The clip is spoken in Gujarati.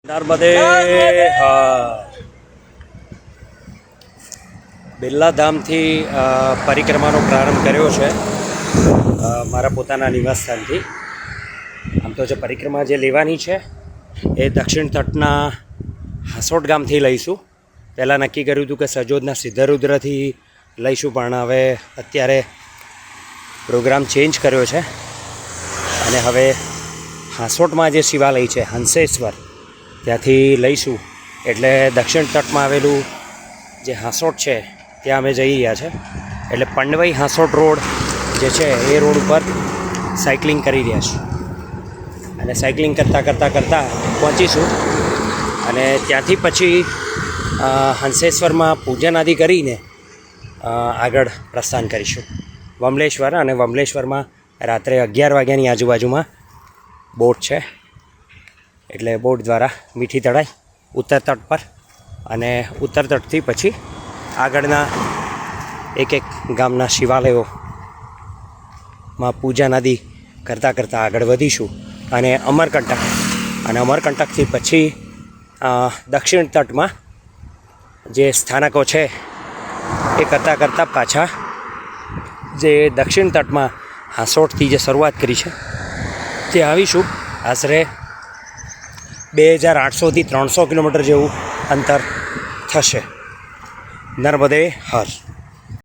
નર્મદે હર. બિરલા ધામથી પરિક્રમાનો પ્રારંભ કર્યો છે મારા પોતાના નિવાસસ્થાનથી. આમ તો જે પરિક્રમા જે લેવાની છે એ દક્ષિણ તટના હાસોટ ગામથી લઈશું. પહેલાં નક્કી કર્યું હતું કે સજોદના સિદ્ધરુદ્રથી લઈશું, પણ હવે અત્યારે પ્રોગ્રામ ચેન્જ કર્યો છે અને હવે હાસોટમાં જે શિવાલય છે હંસેશ્વર ત્યાંથી લઈશું. એટલે દક્ષિણ તટમાં આવેલું જે હાસોટ છે ત્યાં અમે જઈ રહ્યા છે. એટલે પંડવઈ હાસોટ રોડ જે છે એ રોડ ઉપર સાયકલિંગ કરી રહ્યા છીએ અને સાયકલિંગ કરતાં પહોંચીશું અને ત્યાંથી પછી હંસેશ્વરમાં પૂજન આદિ કરીને આગળ પ્રસ્થાન કરીશું વમલેશ્વર. અને વમલેશ્વરમાં રાત્રે 11 વાગ્યાની આજુબાજુમાં બોટ છે, એટલે બોટ દ્વારા મીઠી તળાઈ ઉત્તર તટ પર અને ઉત્તર તટથી પછી આગળના એક ગામના શિવાલયોમાં પૂજન આદિ કરતાં આગળ વધીશું અને અમરકંટકથી પછી દક્ષિણ તટમાં જે સ્થાનકો છે એ કરતાં પાછા જે દક્ષિણ તટમાં હાસોટથી જે શરૂઆત કરી છે તે આવીશું. આશરે 2800થી 300 કિલોમીટર જેવું અંતર થશે. નર્મદે હર.